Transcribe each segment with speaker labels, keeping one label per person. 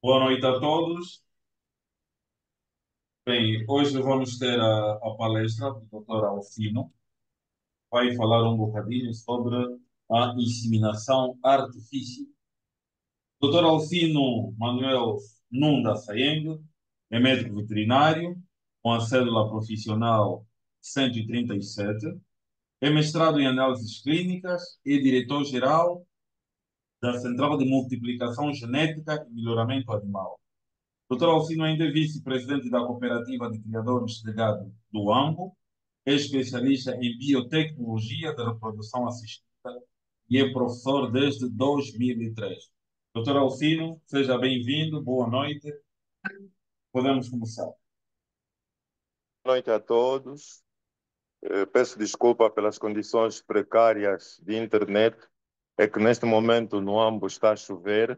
Speaker 1: Boa noite a todos. Bem, hoje vamos ter a palestra do Dr. Alcino. Vai falar um bocadinho sobre a inseminação artificial. Dr. Alcino Manuel Nunda Saeng é médico veterinário com a cédula profissional 137. É mestrado em análises clínicas e diretor-geral da Central de Multiplicação Genética e Melhoramento Animal. Dr. Alcino ainda é vice-presidente da Cooperativa de Criadores de Gado do AMBO, é especialista em biotecnologia de reprodução assistida e é professor desde 2003. Dr. Alcino, seja bem-vindo, boa noite, podemos começar.
Speaker 2: Boa noite a todos. Peço desculpa pelas condições precárias de internet. É que neste momento no AMBO está a chover.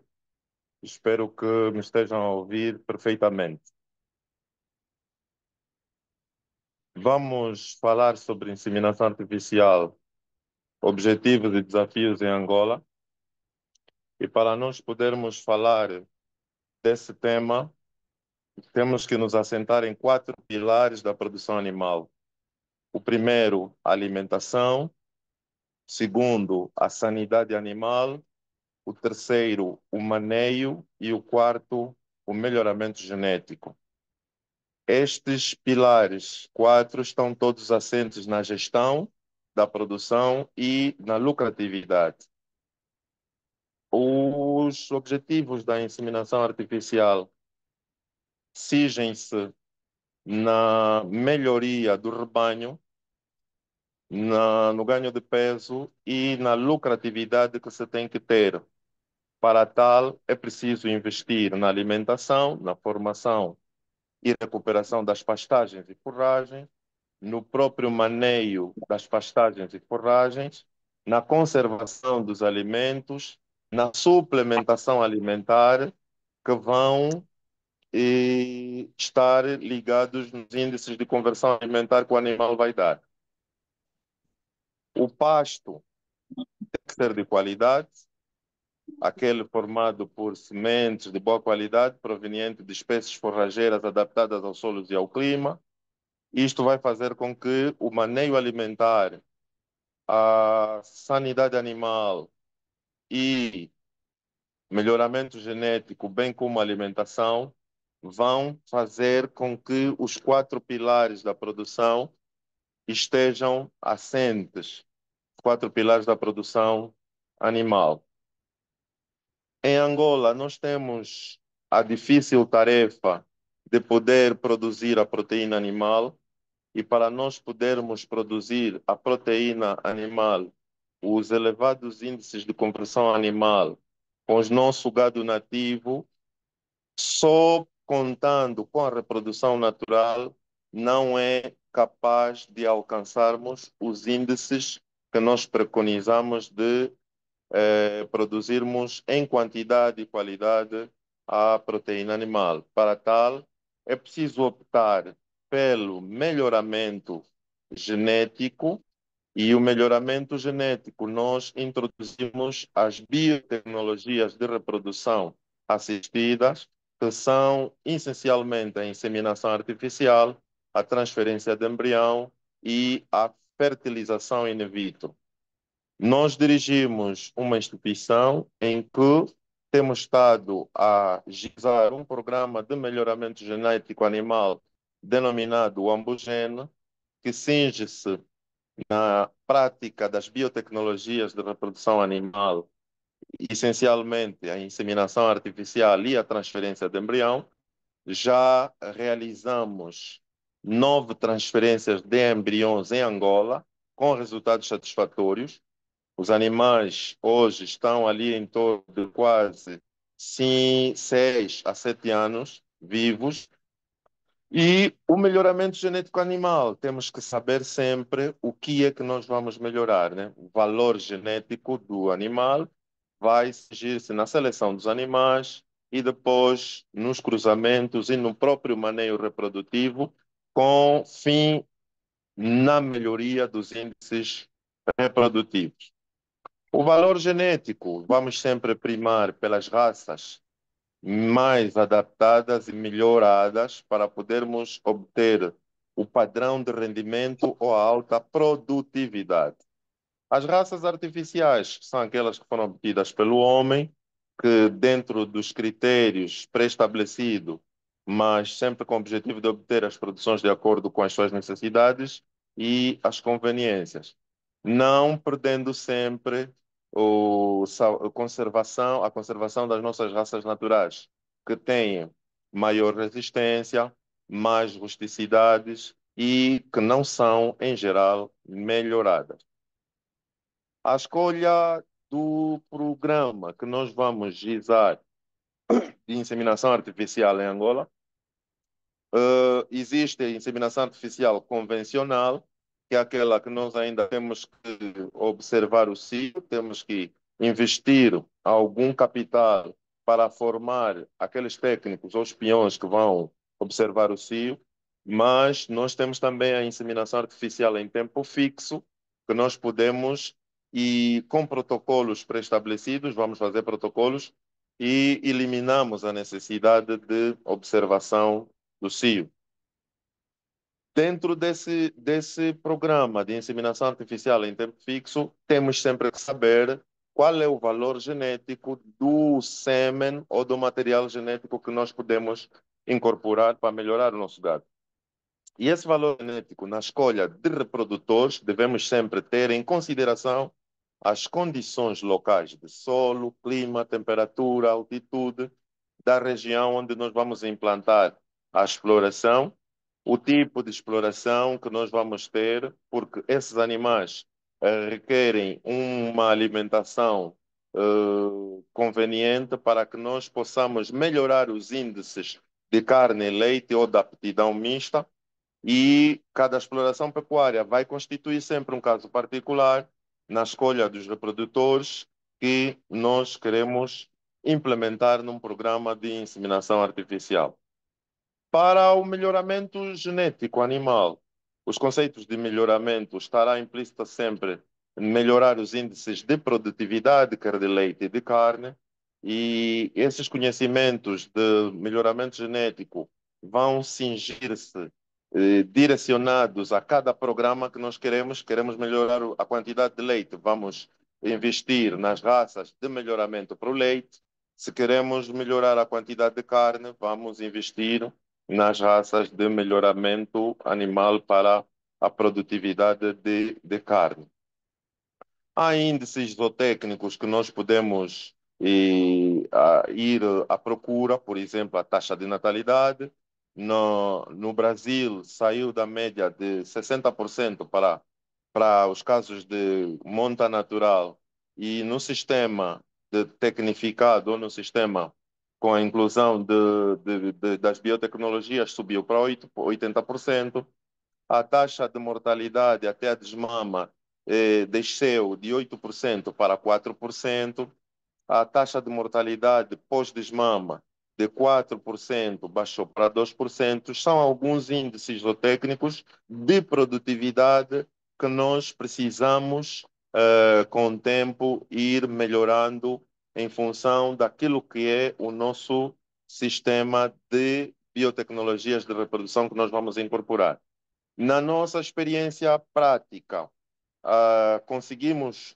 Speaker 2: Espero que me estejam a ouvir perfeitamente. Vamos falar sobre inseminação artificial, objetivos e desafios em Angola. E para nós podermos falar desse tema, temos que nos assentar em 4 pilares da produção animal. O primeiro, a alimentação. Segundo, a sanidade animal. O terceiro, o maneio, e o quarto, o melhoramento genético. Estes pilares quatro estão todos assentes na gestão da produção e na lucratividade. Os objetivos da inseminação artificial sigem-se na melhoria do rebanho, no ganho de peso e na lucratividade que se tem que ter. Para tal, é preciso investir na alimentação, na formação e recuperação das pastagens e forragens, no próprio maneio das pastagens e forragens, na conservação dos alimentos, na suplementação alimentar, que vão estar ligados nos índices de conversão alimentar que o animal vai dar. O pasto tem que ser de qualidade, aquele formado por sementes de boa qualidade, proveniente de espécies forrageiras adaptadas aos solos e ao clima. Isto vai fazer com que o maneio alimentar, a sanidade animal e melhoramento genético, bem como a alimentação, vão fazer com que os 4 pilares da produção estejam assentes, 4 pilares da produção animal. Em Angola, nós temos a difícil tarefa de poder produzir a proteína animal, e para nós podermos produzir a proteína animal, os elevados índices de conversão animal com o nosso gado nativo, só contando com a reprodução natural, não é capaz de alcançarmos os índices que nós preconizamos de produzirmos em quantidade e qualidade a proteína animal. Para tal, é preciso optar pelo melhoramento genético, e o melhoramento genético nós introduzimos as biotecnologias de reprodução assistidas, que são essencialmente a inseminação artificial, a transferência de embrião e a fertilização in vitro. Nós dirigimos uma instituição em que temos estado a gizar um programa de melhoramento genético animal denominado Ambogene, que cinge-se na prática das biotecnologias de reprodução animal, essencialmente a inseminação artificial e a transferência de embrião. Já realizamos 9 transferências de embriões em Angola, com resultados satisfatórios. Os animais hoje estão ali em torno de quase 6 a 7 anos vivos. E o melhoramento genético animal, temos que saber sempre o que é que nós vamos melhorar, né? O valor genético do animal vai surgir-se na seleção dos animais e depois nos cruzamentos e no próprio maneio reprodutivo, com fim na melhoria dos índices reprodutivos. O valor genético, vamos sempre primar pelas raças mais adaptadas e melhoradas para podermos obter o padrão de rendimento ou a alta produtividade. As raças artificiais são aquelas que foram obtidas pelo homem, que dentro dos critérios pré-estabelecidos, mas sempre com o objetivo de obter as produções de acordo com as suas necessidades e as conveniências, não perdendo sempre a conservação das nossas raças naturais, que têm maior resistência, mais rusticidades e que não são, em geral, melhoradas. A escolha do programa que nós vamos usar de inseminação artificial em Angola. Existe a inseminação artificial convencional, que é aquela que nós ainda temos que observar o cio, temos que investir algum capital para formar aqueles técnicos ou espiões que vão observar o cio, mas nós temos também a inseminação artificial em tempo fixo, que nós podemos, e com protocolos pré-estabelecidos, vamos fazer protocolos e eliminamos a necessidade de observação do cio. Dentro desse programa de inseminação artificial em tempo fixo, temos sempre que saber qual é o valor genético do sêmen ou do material genético que nós podemos incorporar para melhorar o nosso gado. E esse valor genético, na escolha de reprodutores, devemos sempre ter em consideração as condições locais de solo, clima, temperatura, altitude da região onde nós vamos implantar a exploração, o tipo de exploração que nós vamos ter, porque esses animais requerem uma alimentação conveniente para que nós possamos melhorar os índices de carne e leite ou da aptidão mista, e cada exploração pecuária vai constituir sempre um caso particular na escolha dos reprodutores que nós queremos implementar num programa de inseminação artificial. Para o melhoramento genético animal, os conceitos de melhoramento estará implícita sempre em melhorar os índices de produtividade, quer de leite e de carne, e esses conhecimentos de melhoramento genético vão cingir-se direcionados a cada programa que nós queremos. Queremos melhorar a quantidade de leite, vamos investir nas raças de melhoramento para o leite. Se queremos melhorar a quantidade de carne, vamos investir nas raças de melhoramento animal para a produtividade de carne. Há índices zootécnicos que nós podemos ir à procura, por exemplo, a taxa de natalidade. No Brasil, saiu da média de 60% para os casos de monta natural, e no sistema de tecnificado ou no sistema com a inclusão das biotecnologias subiu para 80%. A taxa de mortalidade até a desmama desceu de 8% para 4%. A taxa de mortalidade pós-desmama de 4% baixou para 2%. São alguns índices zootécnicos de produtividade que nós precisamos, com o tempo, ir melhorando em função daquilo que é o nosso sistema de biotecnologias de reprodução que nós vamos incorporar. Na nossa experiência prática, conseguimos,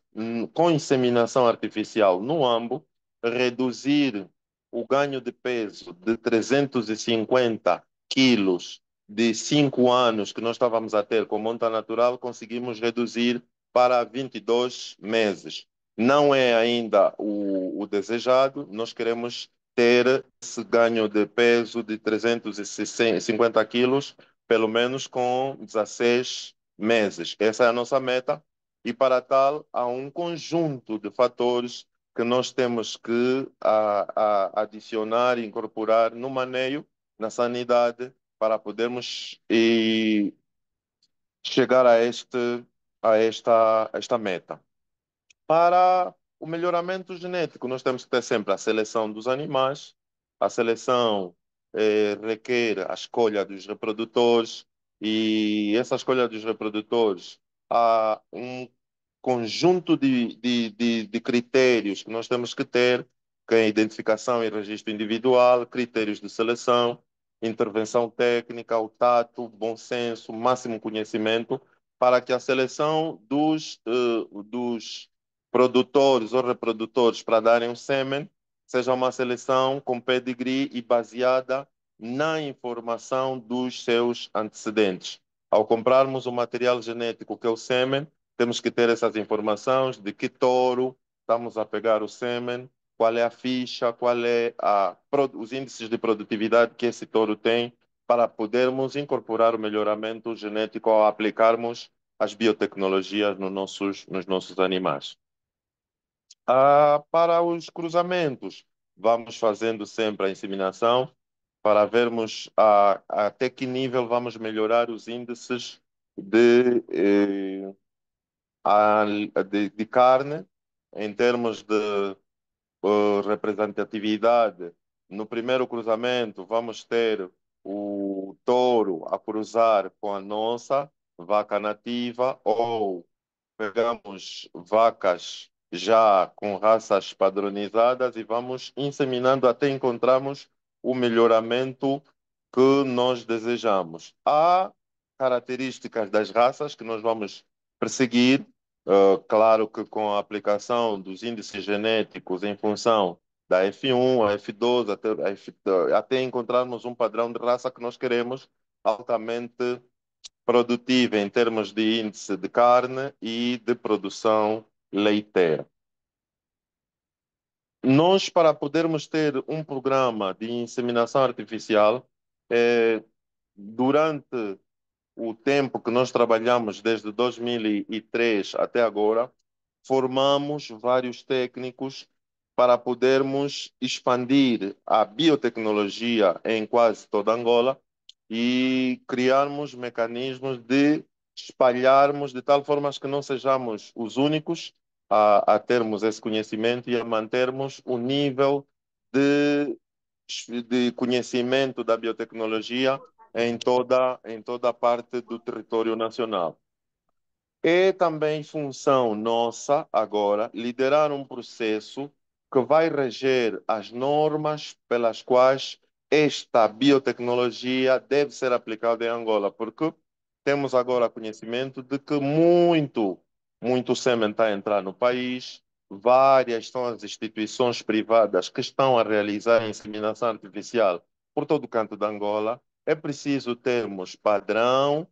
Speaker 2: com inseminação artificial no AMBO, reduzir o ganho de peso de 350 quilos de 5 anos que nós estávamos a ter com monta natural, conseguimos reduzir para 22 meses. Não é ainda o desejado, nós queremos ter esse ganho de peso de 350 quilos, pelo menos com 16 meses. Essa é a nossa meta, e para tal há um conjunto de fatores que nós temos que adicionar e incorporar no maneio, na sanidade, para podermos chegar a esta meta. Para o melhoramento genético, nós temos que ter sempre a seleção dos animais. A seleção requer a escolha dos reprodutores, e essa escolha dos reprodutores, há um conjunto de critérios que nós temos que ter, que é identificação e registro individual, critérios de seleção, intervenção técnica, o tato, bom senso, máximo conhecimento, para que a seleção dos produtores ou reprodutores para darem o sêmen seja uma seleção com pedigree e baseada na informação dos seus antecedentes. Ao comprarmos o material genético que é o sêmen, temos que ter essas informações de que touro estamos a pegar o sêmen, qual é a ficha, os índices de produtividade que esse touro tem, para podermos incorporar o melhoramento genético ao aplicarmos as biotecnologias nos nossos animais. Para os cruzamentos, vamos fazendo sempre a inseminação para vermos até que nível vamos melhorar os índices de, de carne em termos de representatividade. No primeiro cruzamento, vamos ter o touro a cruzar com a nossa vaca nativa ou pegamos vacas já com raças padronizadas e vamos inseminando até encontrarmos o melhoramento que nós desejamos. Há características das raças que nós vamos perseguir, claro que com a aplicação dos índices genéticos em função da F1, a F12, até encontrarmos um padrão de raça que nós queremos altamente produtiva em termos de índice de carne e de produção leiteira. Nós, para podermos ter um programa de inseminação artificial, durante o tempo que nós trabalhamos, desde 2003 até agora, formamos vários técnicos para podermos expandir a biotecnologia em quase toda Angola e criarmos mecanismos de espalharmos de tal forma que não sejamos os únicos a termos esse conhecimento e a mantermos o nível de, de conhecimento da biotecnologia em toda a parte do território nacional. É também função nossa, agora, liderar um processo que vai reger as normas pelas quais esta biotecnologia deve ser aplicada em Angola, porque temos agora conhecimento de que muito sêmen está a entrar no país, várias são as instituições privadas que estão a realizar a inseminação artificial por todo o canto da Angola. É preciso termos padrão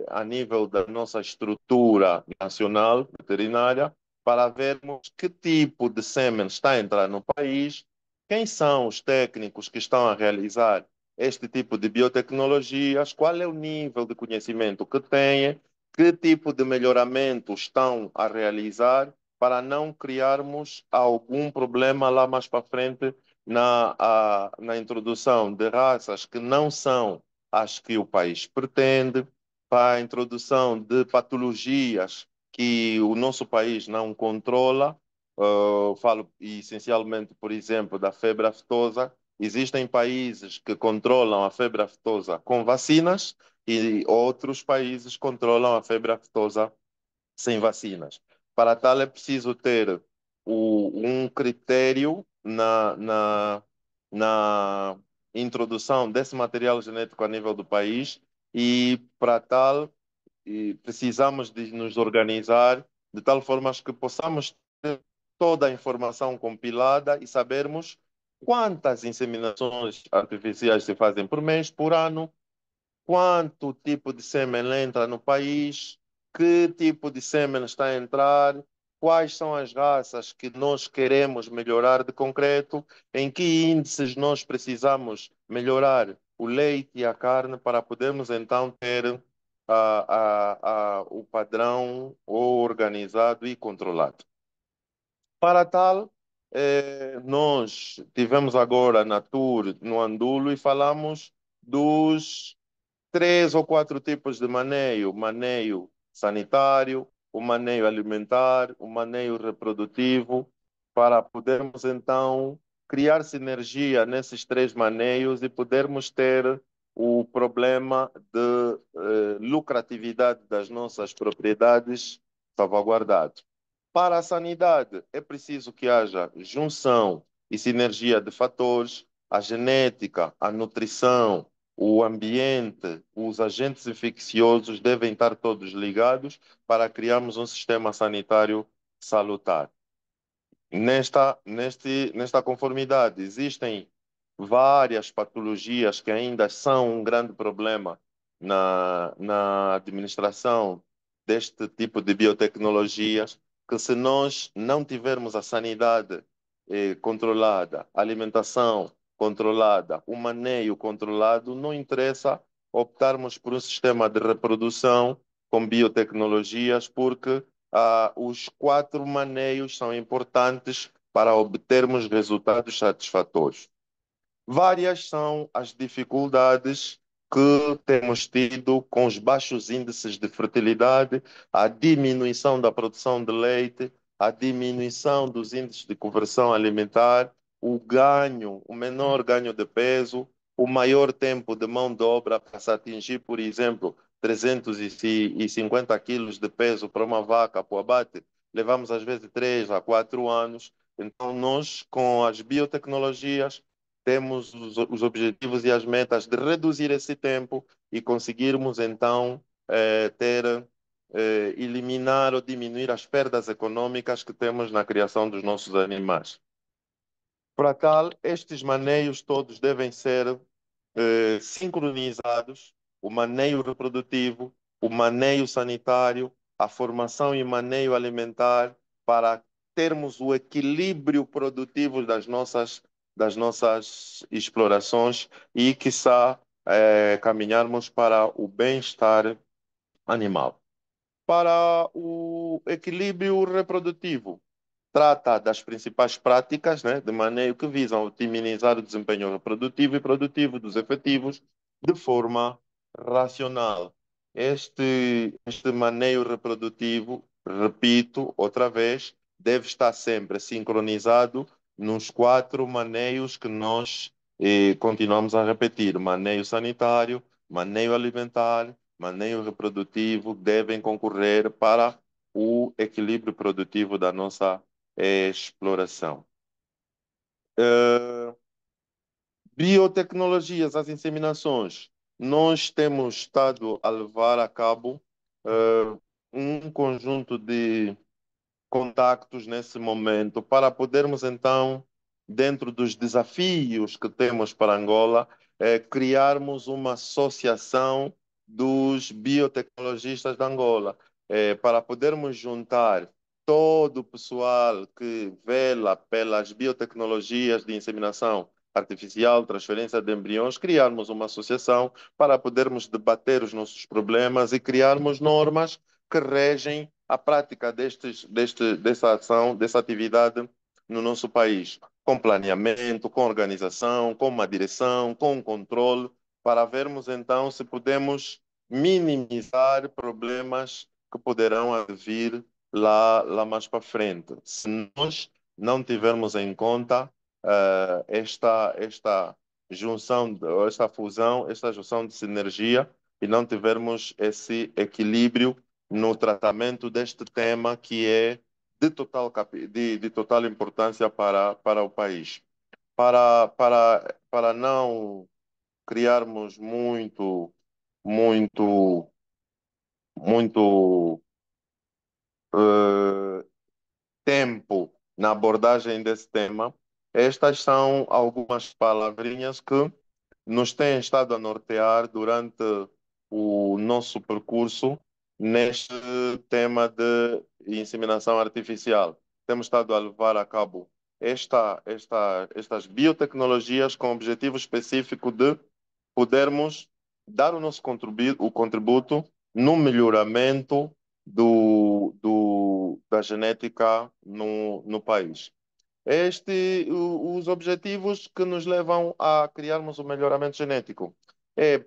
Speaker 2: a nível da nossa estrutura nacional veterinária para vermos que tipo de sêmen está a entrar no país, quem são os técnicos que estão a realizar este tipo de biotecnologias, qual é o nível de conhecimento que têm, que tipo de melhoramento estão a realizar para não criarmos algum problema lá mais para frente na introdução de raças que não são as que o país pretende, para a introdução de patologias que o nosso país não controla. Falo essencialmente, por exemplo, da febre aftosa. Existem países que controlam a febre aftosa com vacinas e outros países controlam a febre aftosa sem vacinas. Para tal, é preciso ter um critério na introdução desse material genético a nível do país e, para tal, precisamos de nos organizar de tal forma que possamos ter toda a informação compilada e sabermos quantas inseminações artificiais se fazem por mês, por ano, quanto tipo de sêmen entra no país, que tipo de sêmen está a entrar, quais são as raças que nós queremos melhorar de concreto, em que índices nós precisamos melhorar o leite e a carne para podermos então ter o padrão organizado e controlado. Para tal, nós tivemos agora na tour no Andulo e falamos dos três ou quatro tipos de maneio: maneio sanitário, o maneio alimentar, o maneio reprodutivo, para podermos então criar sinergia nesses três maneios e podermos ter o problema de lucratividade das nossas propriedades salvaguardado. Para a sanidade, é preciso que haja junção e sinergia de fatores, a genética, a nutrição, o ambiente, os agentes infecciosos devem estar todos ligados para criarmos um sistema sanitário salutar. Nesta conformidade, existem várias patologias que ainda são um grande problema na administração deste tipo de biotecnologias, que se nós não tivermos a sanidade controlada, a alimentação controlada, o maneio controlado, não interessa optarmos por um sistema de reprodução com biotecnologias, porque os quatro maneios são importantes para obtermos resultados satisfatórios. Várias são as dificuldades que temos tido com os baixos índices de fertilidade, a diminuição da produção de leite, a diminuição dos índices de conversão alimentar, o menor ganho de peso, o maior tempo de mão de obra para se atingir, por exemplo, 350 quilos de peso para uma vaca para o abate. Levamos às vezes 3 a 4 anos. Então, nós, com as biotecnologias, temos os objetivos e as metas de reduzir esse tempo e conseguirmos então eliminar ou diminuir as perdas econômicas que temos na criação dos nossos animais. Para tal, estes maneios todos devem ser sincronizados, o maneio reprodutivo, o maneio sanitário, a formação e maneio alimentar, para termos o equilíbrio produtivo das nossas explorações e, quiçá, caminharmos para o bem-estar animal. Para o equilíbrio reprodutivo, trata das principais práticas, né, de maneio que visam otimizar o desempenho reprodutivo e produtivo dos efetivos de forma racional. Este maneio reprodutivo, repito outra vez, deve estar sempre sincronizado nos quatro maneios que nós continuamos a repetir: maneio sanitário, maneio alimentar, maneio reprodutivo, devem concorrer para o equilíbrio produtivo da nossa exploração. Biotecnologias, as inseminações. Nós temos estado a levar a cabo um conjunto de contactos nesse momento para podermos então, dentro dos desafios que temos para Angola, criarmos uma associação dos biotecnologistas de Angola, para podermos juntar todo o pessoal que vela pelas biotecnologias de inseminação artificial, transferência de embriões, criarmos uma associação para podermos debater os nossos problemas e criarmos normas que regem a prática dessa ação, dessa atividade no nosso país, com planeamento, com organização, com uma direção, com um controle, para vermos então se podemos minimizar problemas que poderão vir lá mais para frente. Se nós não tivermos em conta esta junção, esta fusão, esta junção de sinergia, e não tivermos esse equilíbrio no tratamento deste tema que é de total importância para o país. Para não criarmos muito, muito eh, tempo na abordagem desse tema, estas são algumas palavrinhas que nos têm estado a nortear durante o nosso percurso neste tema de inseminação artificial. Temos estado a levar a cabo estas biotecnologias com o objetivo específico de podermos dar o contributo no melhoramento da genética no país. Os objetivos que nos levam a criarmos o melhoramento genético é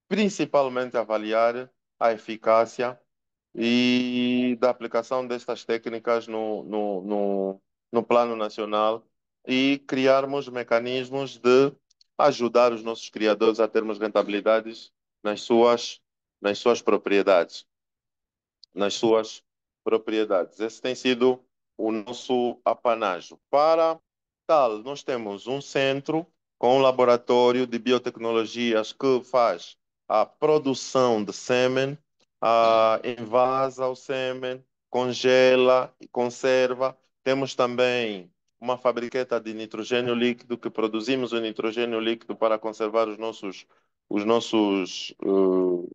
Speaker 2: principalmente avaliar a eficácia e da aplicação destas técnicas no plano nacional e criarmos mecanismos de ajudar os nossos criadores a termos rentabilidades nas suas, nas suas propriedades, nas suas propriedades. Esse tem sido o nosso apanágio. Para tal, nós temos um centro com um laboratório de biotecnologias que faz a produção de sêmen, envasa o sêmen, congela e conserva. Temos também uma fabriqueta de nitrogênio líquido que produzimos o nitrogênio líquido para conservar os nossos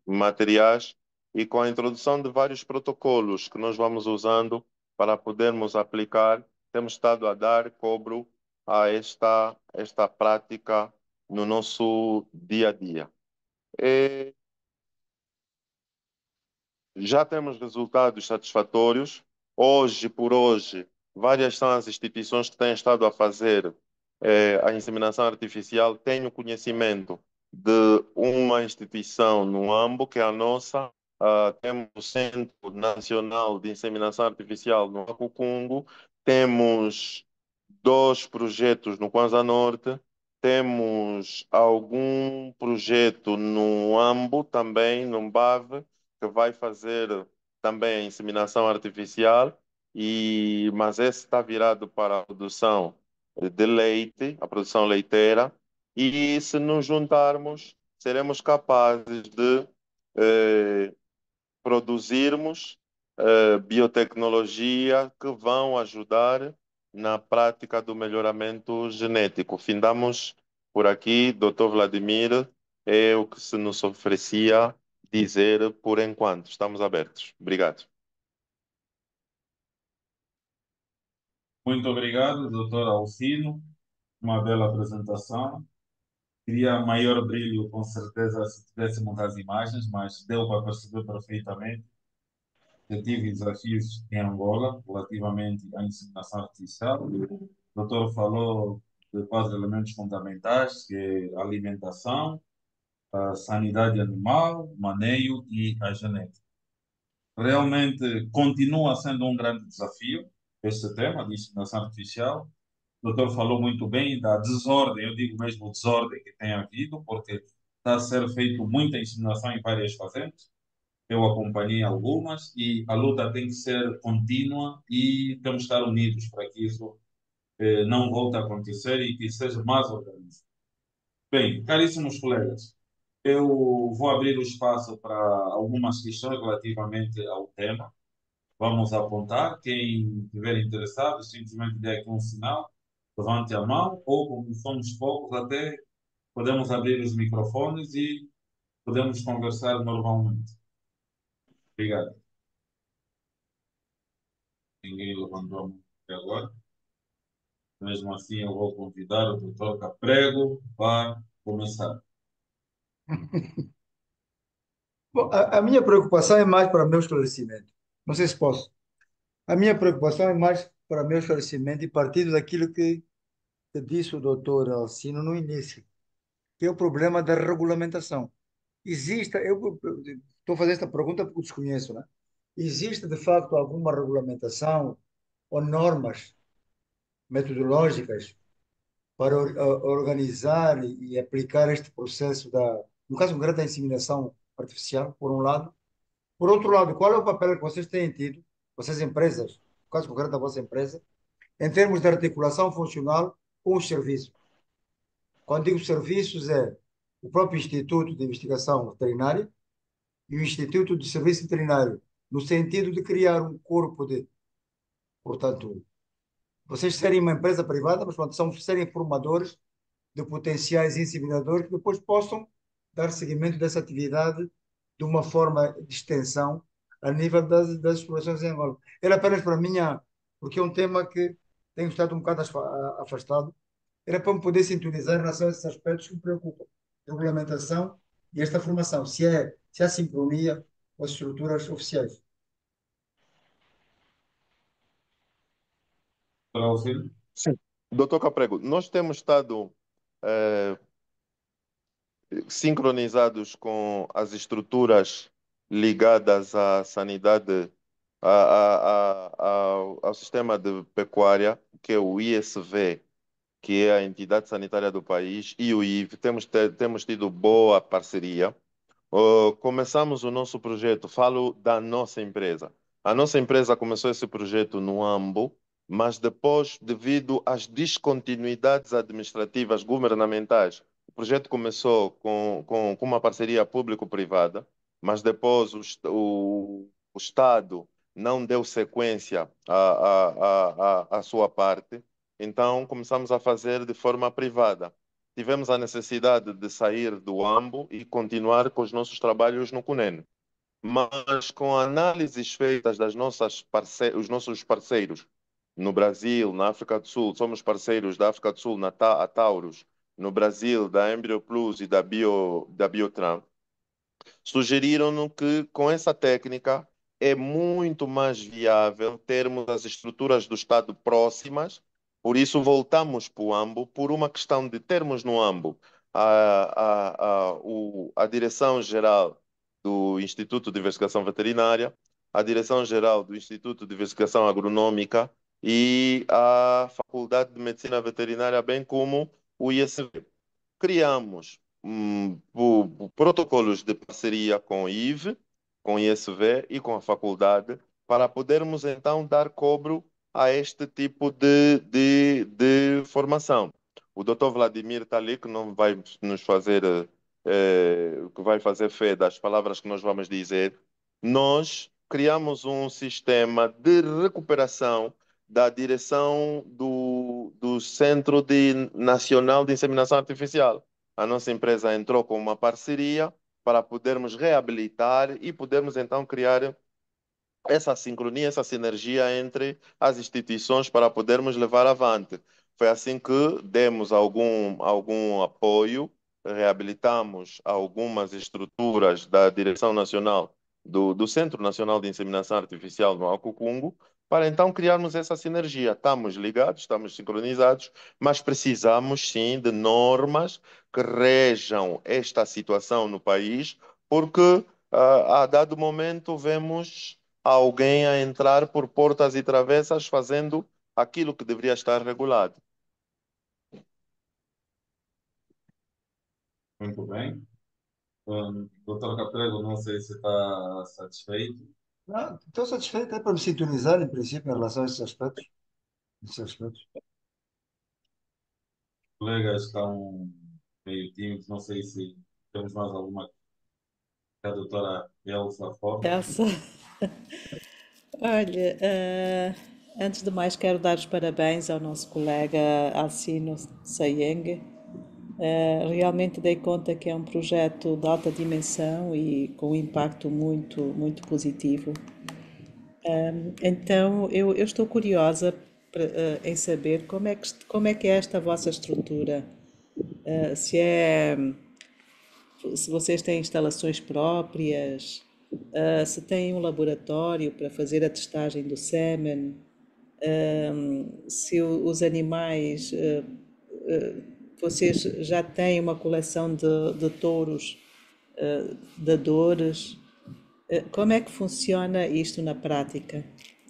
Speaker 2: materiais e com a introdução de vários protocolos que nós vamos usando para podermos aplicar, temos estado a dar cobro a esta prática no nosso dia a dia. E já temos resultados satisfatórios. Hoje por hoje, várias são as instituições que têm estado a fazer a inseminação artificial. Tenho conhecimento de uma instituição no AMBO, que é a nossa. Temos o Centro Nacional de Inseminação Artificial no Acocungo. Temos dois projetos no Kwanza Norte. Temos algum projeto no AMBO também, no MBAV, que vai fazer também a inseminação artificial, mas esse está virado para a produção de leite, a produção leiteira, e se nos juntarmos, seremos capazes de eh, produzirmos biotecnologia que vão ajudar na prática do melhoramento genético. Findamos por aqui, Dr. Vladimir, é o que se nos oferecia dizer por enquanto. Estamos abertos. Obrigado.
Speaker 1: Muito obrigado, doutor Alcino. Uma bela apresentação. Teria maior brilho, com certeza, se tivéssemos as imagens, mas deu para perceber perfeitamente. Eu tive desafios em Angola relativamente à inseminação artificial. O doutor falou de quatro elementos fundamentais, que é a alimentação, a sanidade animal, o maneio e a genética. Realmente continua sendo um grande desafio este tema de inseminação artificial. O doutor falou muito bem da desordem, eu digo mesmo desordem que tem havido, porque está a ser feito muita inseminação em várias fazendas. Eu acompanhei algumas e a luta tem que ser contínua e temos que estar unidos para que isso não volte a acontecer e que seja mais organizado. Bem, caríssimos colegas, eu vou abrir o espaço para algumas questões relativamente ao tema. Vamos apontar. Quem estiver interessado, simplesmente dê aqui um sinal, levante a mão, ou como somos poucos, até podemos abrir os microfones e podemos conversar normalmente. Obrigado. Ninguém levantou a mão até agora. Mesmo assim, eu vou convidar o doutor Caprego para começar.
Speaker 3: Bom, a minha preocupação é mais para o meu esclarecimento. Não sei se posso. A minha preocupação é mais para o meu esclarecimento e partindo daquilo que disse o doutor Alcino no início, que é o problema da regulamentação. Existe, eu estou fazendo esta pergunta porque desconheço, né? Existe, de facto, alguma regulamentação ou normas metodológicas para organizar e aplicar este processo no caso concreto, da inseminação artificial, por um lado? Por outro lado, qual é o papel que vocês têm tido, vocês empresas, no caso concreto da vossa empresa, em termos de articulação funcional com os serviços? Quando digo serviços, é o próprio Instituto de Investigação Veterinária e o Instituto de Serviço Veterinário, no sentido de criar um corpo de, portanto, vocês serem uma empresa privada, mas pronto, são serem formadores de potenciais inseminadores que depois possam dar seguimento dessa atividade de uma forma de extensão a nível das explorações em Angola. Era apenas para mim, porque é um tema que tenho estado um bocado afastado, era para me poder sintonizar em relação a esses aspectos que me preocupam. Regulamentação e esta formação, se há sincronia com as estruturas oficiais.
Speaker 1: Doutor Alcino?
Speaker 2: Sim. Doutor Caprego, nós temos estado eh, sincronizados com as estruturas ligadas à sanidade, ao sistema de pecuária, que é o ISV, que é a entidade sanitária do país, e o IVE. Temos tido boa parceria. Começamos o nosso projeto, falo da nossa empresa. A nossa empresa começou esse projeto no AMBO, mas depois, devido às descontinuidades administrativas governamentais, o projeto começou com uma parceria público-privada, mas depois o Estado não deu sequência à sua parte, então começamos a fazer de forma privada. Tivemos a necessidade de sair do AMBO e continuar com os nossos trabalhos no CUNEN. Mas com análises feitas os nossos parceiros no Brasil, na África do Sul, somos parceiros da África do Sul, a Taurus, no Brasil, da Embryo Plus e da Biotran, sugeriram que com essa técnica é muito mais viável termos as estruturas do Estado próximas, por isso voltamos para o AMBO, por uma questão de termos no AMBO a Direção-Geral do Instituto de Investigação Veterinária, a Direção-Geral do Instituto de Investigação Agronômica e a Faculdade de Medicina Veterinária, bem como o ISV. Criamos protocolos de parceria com o IVE, com o ISV e com a faculdade para podermos então dar cobro a este tipo de formação. O Dr. Vladimir está ali, que não vai nos fazer, que vai fazer fé das palavras que nós vamos dizer. Nós criamos um sistema de recuperação da direção do Nacional de Inseminação Artificial. A nossa empresa entrou com uma parceria para podermos reabilitar e podermos então criar essa sincronia, essa sinergia entre as instituições para podermos levar avante. Foi assim que demos algum apoio, reabilitamos algumas estruturas da Direção Nacional, do Centro Nacional de Inseminação Artificial no Alcucungo, para então criarmos essa sinergia. Estamos ligados, estamos sincronizados, mas precisamos sim de normas que rejam esta situação no país, porque a dado momento vemos alguém a entrar por portas e travessas fazendo aquilo que deveria estar regulado.
Speaker 1: Muito bem. Doutor Caprego, não sei se está satisfeito.
Speaker 3: Não, estou satisfeito para me sintonizar, em princípio, em relação a esses aspectos. Esses aspectos.
Speaker 1: Os colegas estão meio tímidos, não sei se temos mais alguma que a doutora Elsa Forte.
Speaker 4: Elsa, olha, antes de mais quero dar os parabéns ao nosso colega Alcino Sayeng. Realmente dei conta que é um projeto de alta dimensão e com um impacto muito positivo. Então, eu estou curiosa em saber como é que é esta vossa estrutura. Se é, se vocês têm instalações próprias, se têm um laboratório para fazer a testagem do sêmen, se os animais, vocês já têm uma coleção de touros dadores. Como é que funciona isto na prática?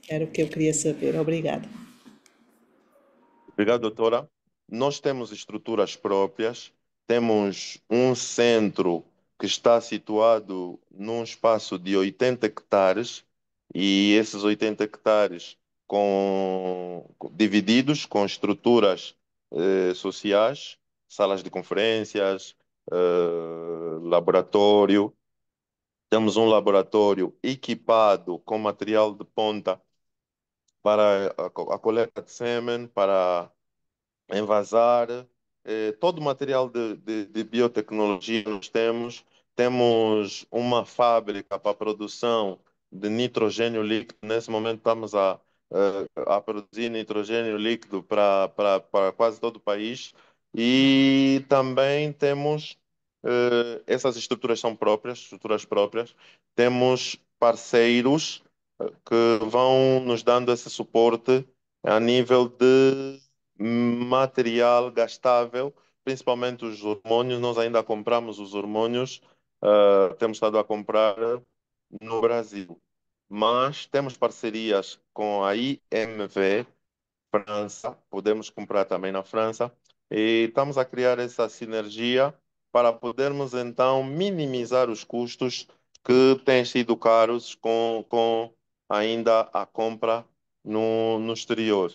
Speaker 4: Era o que eu queria saber. Obrigada.
Speaker 2: Obrigado, doutora. Nós temos estruturas próprias, temos um centro que está situado num espaço de 80 hectares e esses 80 hectares divididos com estruturas sociais, salas de conferências, laboratório. Temos um laboratório equipado com material de ponta para a coleta de sêmen, para envasar, todo o material de biotecnologia nós temos. Temos uma fábrica para a produção de nitrogênio líquido. Nesse momento estamos a produzir nitrogênio líquido para quase todo o país. E também temos, essas estruturas são próprias, estruturas próprias. Temos parceiros que vão nos dando esse suporte a nível de material gastável, principalmente os hormônios. Nós ainda compramos os hormônios, temos estado a comprar no Brasil, mas temos parcerias com a IMV França, podemos comprar também na França, e estamos a criar essa sinergia para podermos então minimizar os custos que têm sido caros com ainda a compra no exterior.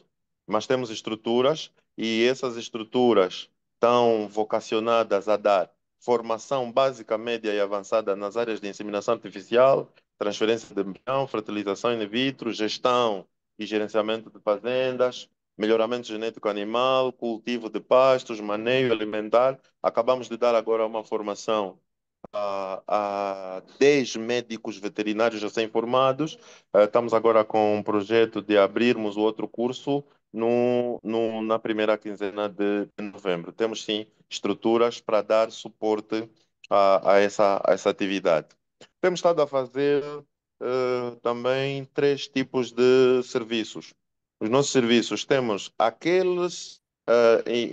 Speaker 2: mas temos estruturas e essas estruturas estão vocacionadas a dar formação básica, média e avançada nas áreas de inseminação artificial, transferência de embrião, fertilização in vitro, gestão e gerenciamento de fazendas, melhoramento genético animal, cultivo de pastos, manejo alimentar. Acabamos de dar agora uma formação a 10 médicos veterinários recém-formados. Estamos agora com um projeto de abrirmos o outro curso na primeira quinzena de novembro. Temos, sim, estruturas para dar suporte a essa atividade. Temos estado a fazer também três tipos de serviços. Os nossos serviços temos aqueles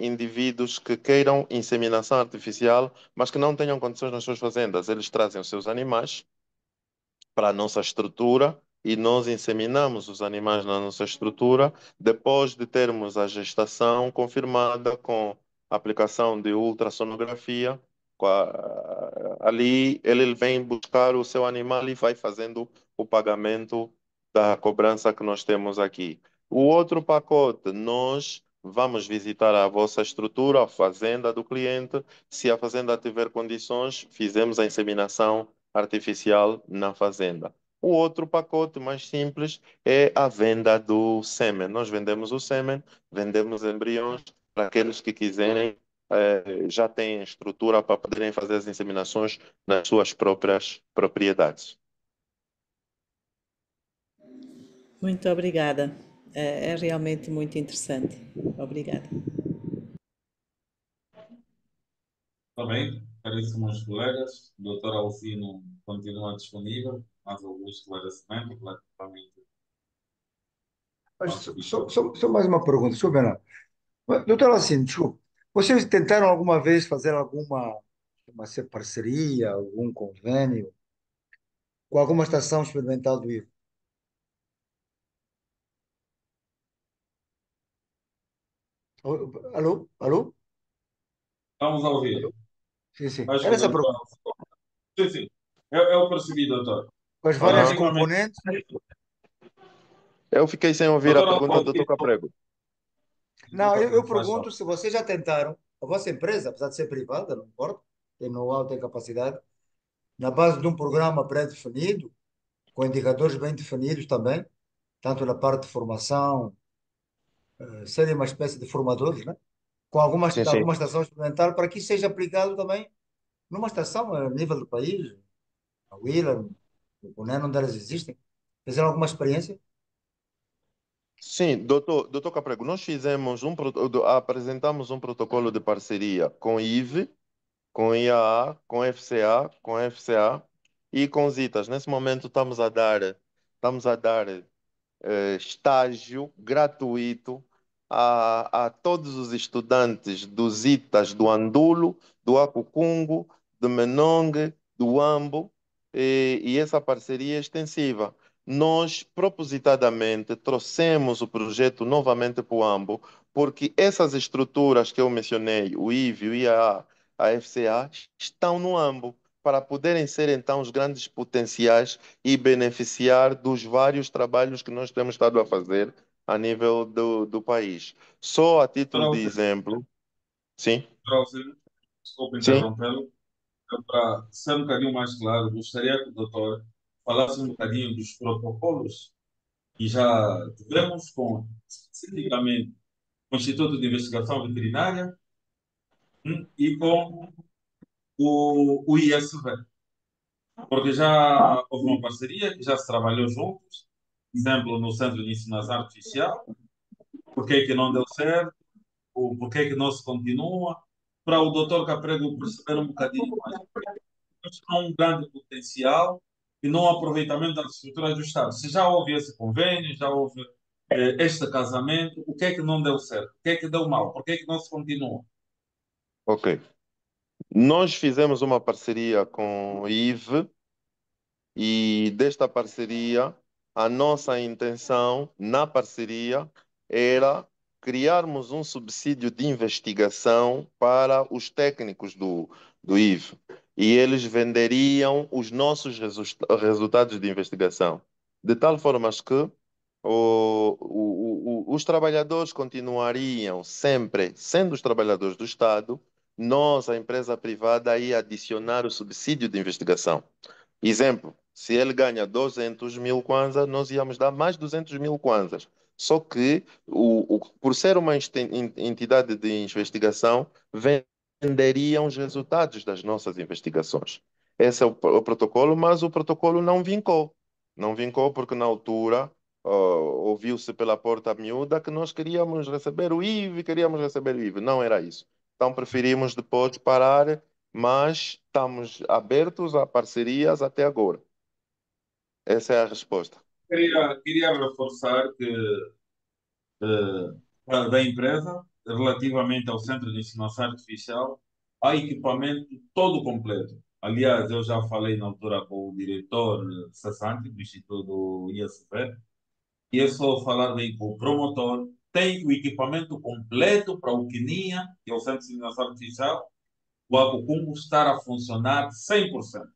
Speaker 2: indivíduos que queiram inseminação artificial, mas que não tenham condições nas suas fazendas. Eles trazem os seus animais para a nossa estrutura e nós inseminamos os animais na nossa estrutura depois de termos a gestação confirmada com a aplicação de ultrassonografia. Ali ele vem buscar o seu animal e vai fazendo o pagamento da cobrança que nós temos aqui. O outro pacote, nós vamos visitar a vossa estrutura, a fazenda do cliente. Se a fazenda tiver condições, fizemos a inseminação artificial na fazenda. O outro pacote mais simples é a venda do sêmen. Nós vendemos o sêmen, vendemos embriões para aqueles que quiserem, já têm estrutura para poderem fazer as inseminações nas suas próprias propriedades.
Speaker 4: Muito obrigada. É realmente muito interessante. Obrigada.
Speaker 1: Também, caríssimos colegas, o Dr. Alcino continua disponível, mais algum esclarecimento relativamente
Speaker 3: Mas
Speaker 1: ao
Speaker 3: só mais uma pergunta, senhor Bernardo. Doutor Alcino, desculpe, vocês tentaram alguma vez fazer uma parceria, algum convênio com alguma estação experimental do IVA? Alô? Alô?
Speaker 1: Vamos a
Speaker 3: Alô?
Speaker 1: ouvir.
Speaker 3: Sim, sim.
Speaker 1: Acho que
Speaker 3: Era
Speaker 1: o
Speaker 3: essa a
Speaker 1: doutor.
Speaker 3: pergunta.
Speaker 1: Sim, sim. Eu percebi, doutor.
Speaker 3: Com as várias
Speaker 2: Aham.
Speaker 1: Relativamente.
Speaker 3: componentes.
Speaker 2: Eu fiquei sem ouvir a
Speaker 1: Doutor
Speaker 2: pergunta do Dr.
Speaker 1: Alcino,
Speaker 2: Caprego.
Speaker 3: Não, eu
Speaker 1: faz
Speaker 3: pergunto
Speaker 1: favor.
Speaker 3: se vocês já tentaram, a vossa empresa, apesar de ser privada, não importa, tem know-how, tem capacidade, na base de um programa pré-definido, com indicadores bem definidos também, tanto na parte de formação, serem uma espécie de formadores, né? Com
Speaker 2: Sim, sim.
Speaker 3: alguma estação experimental, para que isso seja aplicado também numa estação a nível do país, a Wheeler, o NEN, onde elas existem. Fizeram alguma experiência?
Speaker 2: Sim, doutor Caprego, nós fizemos apresentamos um protocolo de parceria com IVE, com IAA, com FCA, com FCA e com ZITAS. Nesse momento estamos a dar estágio gratuito a todos os estudantes dos ITAs do Andulo, do Akukungu, do Menongue, do Ambo, e essa parceria é extensiva. Nós, propositadamente, trouxemos o projeto novamente para o Ambo, porque essas estruturas que eu mencionei, o IVE, o IAA, a FCA, estão no Ambo, para poderem ser, então, os grandes potenciais e beneficiar dos vários trabalhos que nós temos estado a fazer a nível do país. Só a
Speaker 1: Doutor
Speaker 2: título de
Speaker 1: Alcino,
Speaker 2: exemplo, sim,
Speaker 1: desculpe
Speaker 2: sim,
Speaker 1: interrompê-lo. Para ser um bocadinho mais claro, gostaria que o doutor falasse um bocadinho dos protocolos que já tivemos com, especificamente, com o Instituto de Investigação Veterinária e com o ISV, porque já houve uma parceria que já se trabalhou juntos, exemplo, no Centro de Ensinação Artificial, porque é que não deu certo, o porquê é que não se continua, para o doutor Caprego perceber um bocadinho mais. Há um grande potencial e não aproveitamento das estruturas do Estado. Se já houve esse convênio, já houve este casamento, o que é que não deu certo? O que é que deu mal? Por que é que não se continua?
Speaker 2: ok. Nós fizemos uma parceria com o IVE e desta parceria, a nossa intenção na parceria era criarmos um subsídio de investigação para os técnicos do IVE e eles venderiam os nossos resultados de investigação. De tal forma que os trabalhadores continuariam sempre sendo os trabalhadores do Estado, nós, a empresa privada, ia adicionar o subsídio de investigação. Exemplo, se ele ganha 200 mil kwanzas, nós íamos dar mais 200 mil kwanzas. Só que, por ser uma entidade de investigação, venderiam os resultados das nossas investigações. Esse é o protocolo, mas o protocolo não vincou. Não vincou porque, na altura, ouviu-se pela porta miúda que nós queríamos receber o IVE, queríamos receber o IVE. Não era isso. Então, preferimos depois parar, mas estamos abertos a parcerias até agora. Essa é a resposta.
Speaker 1: Queria reforçar que da empresa, relativamente ao Centro de Ensinação Artificial, há equipamento todo completo. Aliás, eu já falei na altura com o diretor Sassante, do Instituto ISV, e é só falar bem com o promotor, tem o equipamento completo para o Quininha, que é o Centro de Ensinação Artificial, o Acocumbo estar a funcionar 100%.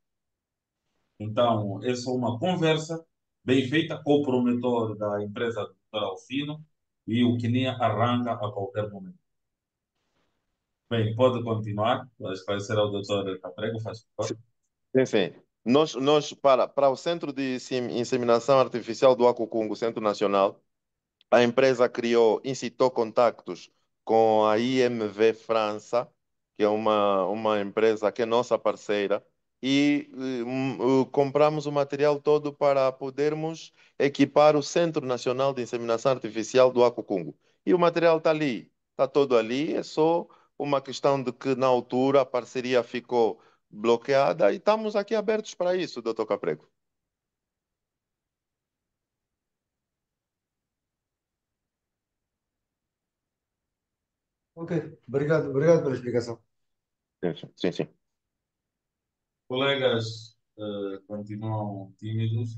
Speaker 1: Então, é só uma conversa bem feita com o promotor da empresa do Dr. Alfino e o Quininha arranca a qualquer momento. Bem, pode continuar. Vai esclarecer ao doutor Caprego, faz favor.
Speaker 2: Sim, sim. Para o Centro de Inseminação Artificial do Acocungo, Centro Nacional, a empresa incitou contactos com a IMV França, que é uma empresa que é nossa parceira, e compramos o material todo para podermos equipar o Centro Nacional de Inseminação Artificial do Acocungo. E o material está ali, está todo ali, é só uma questão de que na altura a parceria ficou bloqueada e estamos aqui abertos para isso, doutor Caprego.
Speaker 3: Ok, obrigado pela explicação.
Speaker 2: Sim, sim, sim.
Speaker 1: Colegas continuam tímidos.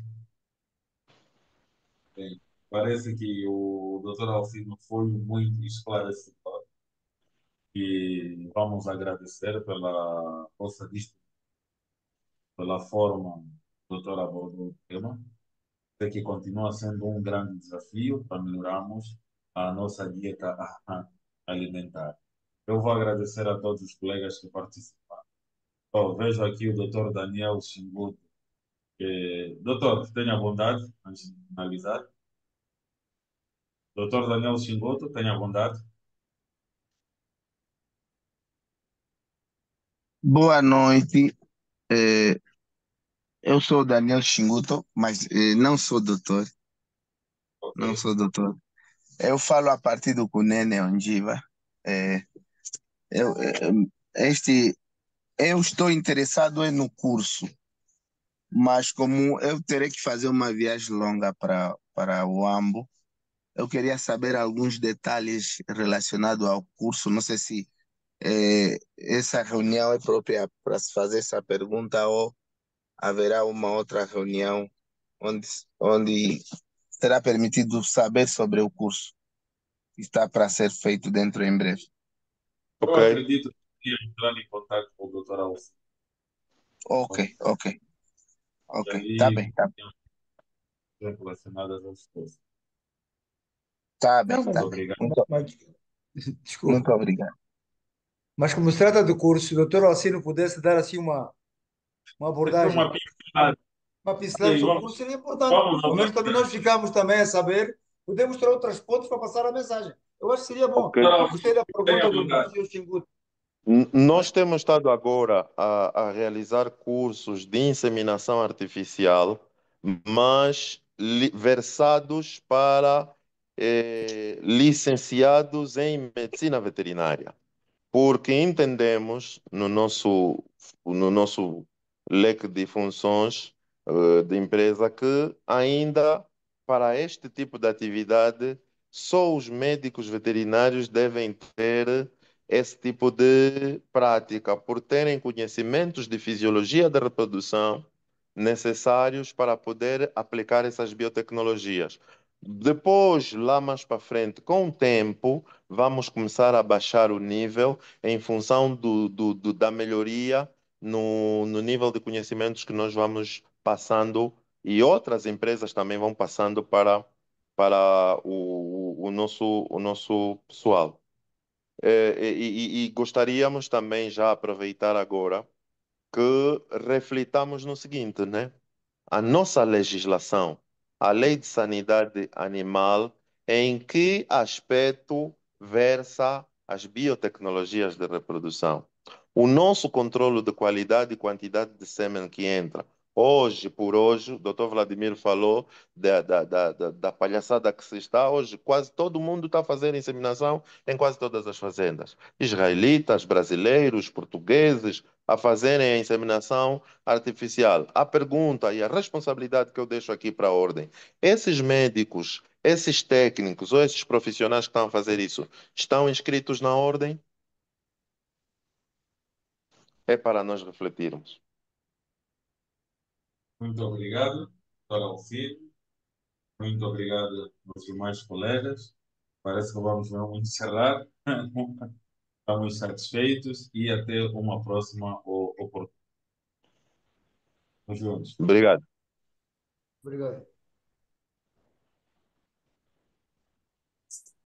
Speaker 1: Bem, parece que o doutor Alfino foi muito esclarecedor e vamos agradecer pela vossa pela forma que o doutor abordou o tema. Sei que continua sendo um grande desafio para melhorarmos a nossa dieta alimentar. Eu vou agradecer a todos os colegas que participaram. Oh, vejo aqui o doutor Daniel Xinguto. Doutor, tenha bondade, antes de finalizar. Doutor Daniel Xinguto, tenha bondade.
Speaker 5: Boa noite. Eh, eu sou o Daniel Xinguto, mas não sou doutor.
Speaker 1: Ok.
Speaker 5: Não sou doutor. Eu falo a partir do Cunene Ondiva. Eh, eu, este, eu estou interessado no curso, mas como eu terei que fazer uma viagem longa para o Ambo, eu queria saber alguns detalhes relacionados ao curso. Não sei se essa reunião é própria para se fazer essa pergunta ou haverá uma outra reunião onde será permitido saber sobre o curso que está para ser feito dentro em breve.
Speaker 1: Eu
Speaker 2: Ok.
Speaker 1: acredito que ia entrar em contato com o doutor Alfa.
Speaker 5: Ok, ok,
Speaker 1: E
Speaker 5: ok. Tá bem,
Speaker 1: aí,
Speaker 5: tá,
Speaker 1: relacionadas às coisas.
Speaker 5: tá bem,
Speaker 1: Muito
Speaker 5: tá bem.
Speaker 1: obrigado.
Speaker 3: Mas,
Speaker 5: Muito
Speaker 3: desculpe,
Speaker 5: obrigado.
Speaker 3: mas como se trata do curso, se o doutor Alcino pudesse dar assim uma
Speaker 1: Essa é uma
Speaker 3: abordagem,
Speaker 1: pincelada.
Speaker 3: uma pincelada
Speaker 1: Bem,
Speaker 3: sobre o curso, seria importante.
Speaker 1: vamos
Speaker 3: Ao menos também
Speaker 1: avançar.
Speaker 3: nós ficamos também a saber, podemos ter outras pontes para passar a mensagem. Eu acho que seria bom.
Speaker 2: Ok.
Speaker 1: Doutor
Speaker 3: Gostei
Speaker 1: Alfa,
Speaker 3: da
Speaker 1: tenha
Speaker 3: pergunta do
Speaker 1: bondade.
Speaker 3: senhor Xinguto.
Speaker 2: Nós temos estado agora a realizar cursos de inseminação artificial, mas versados para licenciados em medicina veterinária, porque entendemos no nosso leque de funções de empresa que ainda para este tipo de atividade só os médicos veterinários devem ter esse tipo de prática, por terem conhecimentos de fisiologia da reprodução necessários para poder aplicar essas biotecnologias. Depois, lá mais para frente, com o tempo, vamos começar a baixar o nível em função da melhoria no nível de conhecimentos que nós vamos passando e outras empresas também vão passando para para o nosso pessoal. E gostaríamos também já aproveitar agora que reflitamos no seguinte, né? A nossa legislação, a Lei de Sanidade Animal, em que aspecto versa as biotecnologias de reprodução? O nosso controle de qualidade e quantidade de sêmen que entra. Hoje, por hoje, o Dr. Vladimir falou da palhaçada que se está. Hoje, quase todo mundo está a fazer inseminação em quase todas as fazendas. Israelitas, brasileiros, portugueses, a fazerem a inseminação artificial. A pergunta e a responsabilidade que eu deixo aqui para a ordem: esses médicos, esses técnicos ou esses profissionais que estão a fazer isso, estão inscritos na ordem? É para nós refletirmos.
Speaker 1: Muito obrigado, doutor Alcino. Muito obrigado, meus demais colegas. Parece que vamos mesmo encerrar. Estamos satisfeitos e até uma próxima oportunidade. Juntos.
Speaker 2: Obrigado.
Speaker 3: Obrigado.